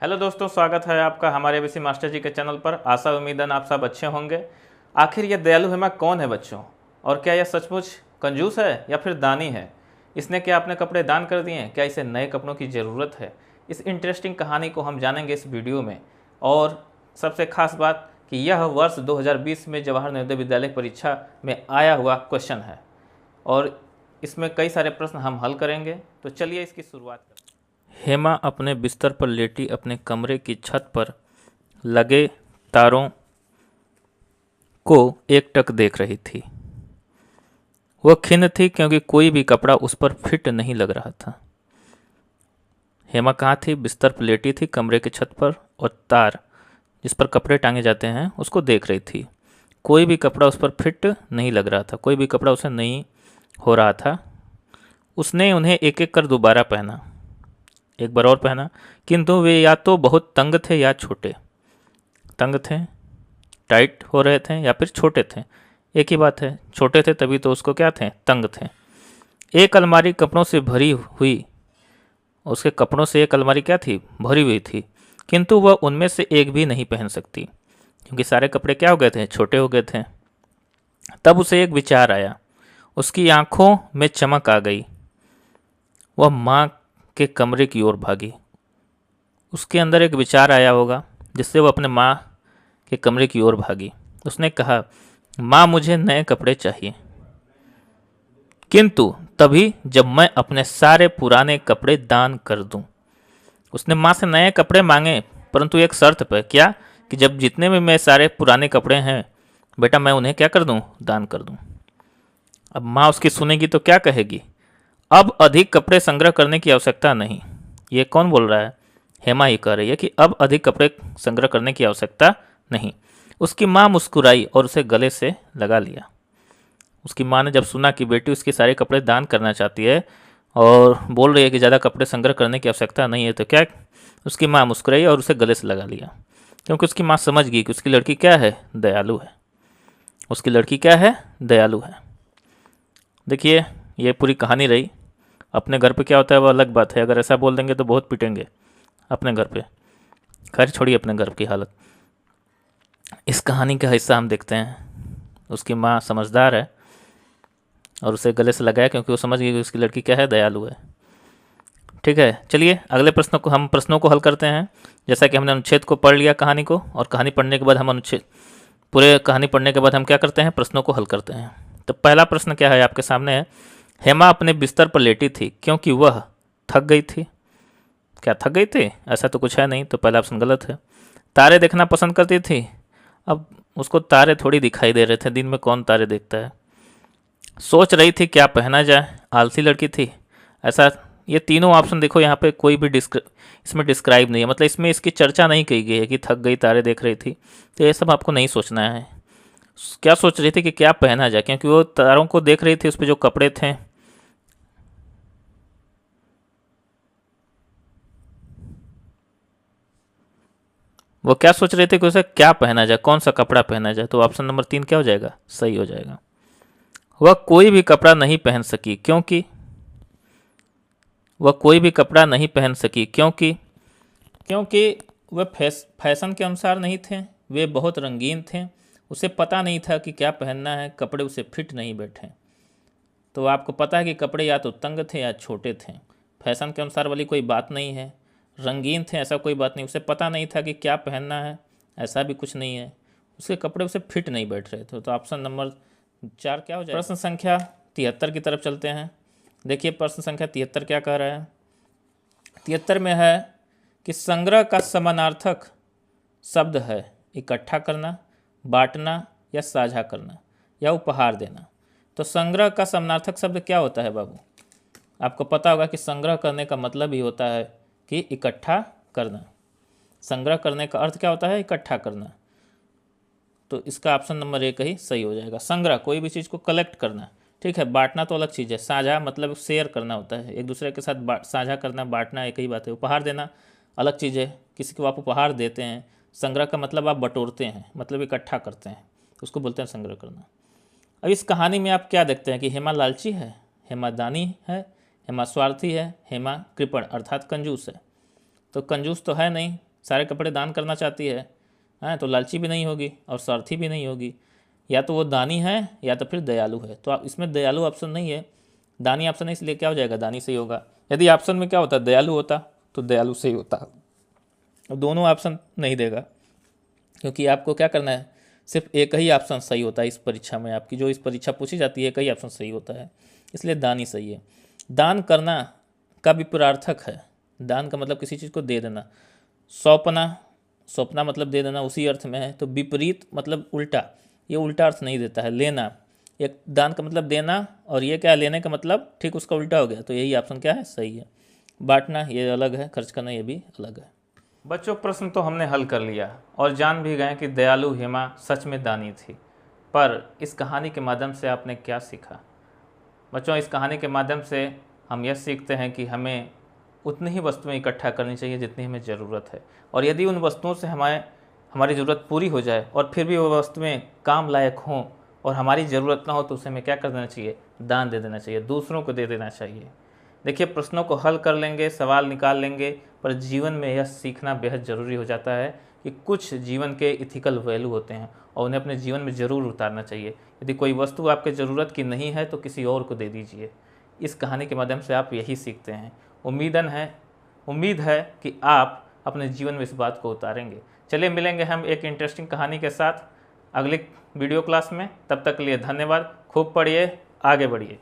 Hello दोस्तों, स्वागत है आपका हमारे एबीसी मास्टर जी के चैनल पर। आशा उम्मीदन आप सब अच्छे होंगे। आखिर ये दयालु हेमा कौन है बच्चों, और क्या यह सचमुच कंजूस है या फिर दानी है? इसने क्या अपने कपड़े दान कर दिए? क्या इसे नए कपड़ों की ज़रूरत है? इस इंटरेस्टिंग कहानी को हम जानेंगे इस वीडियो में। और सबसे खास बात कि यह वर्ष 2020 में जवाहर नवोदय विद्यालय परीक्षा में आया हुआ क्वेश्चन है और इसमें कई सारे प्रश्न हम हल करेंगे। तो चलिए इसकी शुरुआत करते हैं। हेमा अपने बिस्तर पर लेटी अपने कमरे की छत पर लगे तारों को एकटक देख रही थी। वह खिन्न थी क्योंकि कोई भी कपड़ा उस पर फिट नहीं लग रहा था। हेमा कहाँ थी? बिस्तर पर लेटी थी कमरे की छत पर, और तार जिस पर कपड़े टांगे जाते हैं उसको देख रही थी। कोई भी कपड़ा उस पर फिट नहीं लग रहा था, कोई भी कपड़ा उसे नहीं हो रहा था। उसने उन्हें एक एक कर दोबारा पहना, एक बार और पहना, किंतु वे या तो बहुत तंग थे या छोटे। तंग थे, टाइट हो रहे थे, या फिर छोटे थे। एक ही बात है, छोटे थे तभी तो उसको क्या थे? तंग थे। एक अलमारी कपड़ों से भरी हुई, उसके कपड़ों से एक अलमारी क्या थी? भरी हुई थी, किंतु वह उनमें से एक भी नहीं पहन सकती क्योंकि सारे कपड़े क्या हो गए थे? छोटे हो गए थे। तब उसे एक विचार आया, उसकी आंखों में चमक आ गई। वह माँ के कमरे की ओर भागी। उसके अंदर एक विचार आया होगा जिससे वह अपने माँ के कमरे की ओर भागी। उसने कहा, माँ मुझे नए कपड़े चाहिए, किंतु तभी जब मैं अपने सारे पुराने कपड़े दान कर दूं। उसने माँ से नए कपड़े मांगे, परंतु एक शर्त पर। क्या? कि जब जितने भी मेरे सारे पुराने कपड़े हैं बेटा, मैं उन्हें क्या कर दूं? दान कर दूं। अब माँ उसकी सुनेगी तो क्या कहेगी? अब अधिक कपड़े संग्रह करने की आवश्यकता नहीं। ये कौन बोल रहा है? हेमा ही कह रही है कि अब अधिक कपड़े संग्रह करने की आवश्यकता नहीं। उसकी माँ मुस्कुराई और उसे गले से लगा लिया। उसकी माँ ने जब सुना कि बेटी उसके सारे कपड़े दान करना चाहती है और बोल रही है कि ज़्यादा कपड़े संग्रह करने की आवश्यकता नहीं है, तो क्या? उसकी माँ मुस्कुराई और उसे गले से लगा लिया, क्योंकि उसकी माँ समझ गई कि उसकी लड़की क्या है? दयालु है। उसकी लड़की क्या है? दयालु है। देखिए, ये पूरी कहानी रही। अपने घर पे क्या होता है वो अलग बात है, अगर ऐसा बोल देंगे तो बहुत पिटेंगे अपने घर पे। खैर छोड़िए अपने घर की हालत। इस कहानी का हिस्सा हम देखते हैं। उसकी माँ समझदार है और उसे गले से लगाया क्योंकि वो समझ गई कि उसकी लड़की क्या है? दयालु है। ठीक है, चलिए अगले प्रश्नों को हल करते हैं। जैसा कि हमने अनुच्छेद को पढ़ लिया कहानी को, और कहानी पढ़ने के बाद हम पूरे कहानी पढ़ने के बाद हम क्या करते हैं? प्रश्नों को हल करते हैं। तो पहला प्रश्न क्या है आपके सामने है? हेमा अपने बिस्तर पर लेटी थी क्योंकि वह थक गई थी। क्या थक गई थी? ऐसा तो कुछ है नहीं, तो पहला ऑप्शन गलत है। तारे देखना पसंद करती थी। अब उसको तारे थोड़ी दिखाई दे रहे थे, दिन में कौन तारे देखता है। सोच रही थी क्या पहना जाए, आलसी लड़की थी। ऐसा, ये तीनों ऑप्शन देखो, यहाँ पे कोई भी इसमें डिस्क्राइब नहीं है, मतलब इसमें इसकी चर्चा नहीं की गई है कि थक गई, तारे देख रही थी। तो ये सब आपको नहीं सोचना है। क्या सोच रही थी कि क्या पहना जाए, क्योंकि वो तारों को देख रही थी, उस पर जो कपड़े थे। वो क्या सोच रहे थे कि उसे क्या पहना जाए, कौन सा कपड़ा पहना जाए? तो ऑप्शन नंबर 3 क्या हो जाएगा? सही हो जाएगा। वह कोई भी कपड़ा नहीं पहन सकी क्योंकि वह कोई भी कपड़ा नहीं पहन सकी क्योंकि क्योंकि वह फैशन के अनुसार नहीं थे, वे बहुत रंगीन थे। उसे पता नहीं था कि क्या पहनना है, कपड़े उसे फिट नहीं बैठे। तो आपको पता है कि कपड़े या तो तंग थे या छोटे थे। फैशन के अनुसार वाली कोई बात नहीं है। रंगीन थे ऐसा कोई बात नहीं। उसे पता नहीं था कि क्या पहनना है, ऐसा भी कुछ नहीं है। उसके कपड़े उसे फिट नहीं बैठ रहे थे। तो ऑप्शन नंबर 4 क्या हो जाएगा? प्रश्न संख्या 73 की तरफ चलते हैं। देखिए प्रश्न संख्या 73 क्या कह रहा है। 73 में है कि संग्रह का समानार्थक शब्द है इकट्ठा करना, बांटना, या साझा करना, या उपहार देना। तो संग्रह का समानार्थक शब्द क्या होता है बाबू? आपको पता होगा कि संग्रह करने का मतलब ही होता है कि इकट्ठा करना। संग्रह करने का अर्थ क्या होता है? इकट्ठा करना। तो इसका ऑप्शन नंबर 1 ही सही हो जाएगा। संग्रह, कोई भी चीज़ को कलेक्ट करना। ठीक है, बांटना तो अलग चीज़ है। साझा मतलब शेयर करना होता है, एक दूसरे के साथ साझा करना, बांटना एक ही बात है। उपहार देना अलग चीज़ है, किसी को आप उपहार देते हैं। संग्रह का मतलब आप बटोरते हैं, मतलब इकट्ठा करते हैं, उसको बोलते हैं संग्रह करना। अब इस कहानी में आप क्या देखते हैं कि हेमा लालची है, हेमा दानी है, हेमा स्वार्थी है, हेमा कृपण अर्थात कंजूस है? तो कंजूस तो है नहीं, सारे कपड़े दान करना चाहती है, हाँ, तो लालची भी नहीं होगी और स्वार्थी भी नहीं होगी। या तो वो दानी है या तो फिर दयालु है। तो आप इसमें दयालु ऑप्शन नहीं है, दानी ऑप्शन है, इसलिए क्या हो जाएगा, दानी सही होगा। यदि ऑप्शन में क्या होता, दयालु होता, तो दयालु सही होता। और दोनों ऑप्शन नहीं देगा, क्योंकि आपको क्या करना है, सिर्फ एक ही ऑप्शन सही होता है इस परीक्षा में। आपकी जो इस परीक्षा पूछी जाती है एक ही ऑप्शन सही होता है, इसलिए दान ही सही है। दान करना का विपरार्थक है, दान का मतलब किसी चीज़ को दे देना। सौंपना, सौंपना मतलब दे देना, उसी अर्थ में है। तो विपरीत मतलब उल्टा, ये उल्टा अर्थ नहीं देता है। लेना, एक दान का मतलब देना और ये क्या, लेने का मतलब ठीक उसका उल्टा हो गया। तो यही ऑप्शन क्या है, सही है। बांटना ये अलग है, खर्च करना ये भी अलग है। बच्चों, प्रश्न तो हमने हल कर लिया और जान भी गए कि दयालु हेमा सच में दानी थी। पर इस कहानी के माध्यम से आपने क्या सीखा? बच्चों, इस कहानी के माध्यम से हम यह सीखते हैं कि हमें उतनी ही वस्तुएं इकट्ठा करनी चाहिए जितनी हमें ज़रूरत है। और यदि उन वस्तुओं से हमारी ज़रूरत पूरी हो जाए और फिर भी वो वस्तुएं काम लायक हों और हमारी ज़रूरत ना हो, तो उसे हमें क्या कर देना चाहिए, दान दे देना चाहिए, दूसरों को दे देना चाहिए। देखिए, प्रश्नों को हल कर लेंगे, सवाल निकाल लेंगे, पर जीवन में यह सीखना बेहद ज़रूरी हो जाता है कि कुछ जीवन के इथिकल वैल्यू होते हैं और उन्हें अपने जीवन में ज़रूर उतारना चाहिए। यदि कोई वस्तु आपके ज़रूरत की नहीं है तो किसी और को दे दीजिए। इस कहानी के माध्यम से आप यही सीखते हैं। उम्मीद है कि आप अपने जीवन में इस बात को उतारेंगे। चलिए, मिलेंगे हम एक इंटरेस्टिंग कहानी के साथ अगले वीडियो क्लास में। तब तक के लिए धन्यवाद। खूब पढ़िए, आगे बढ़िए।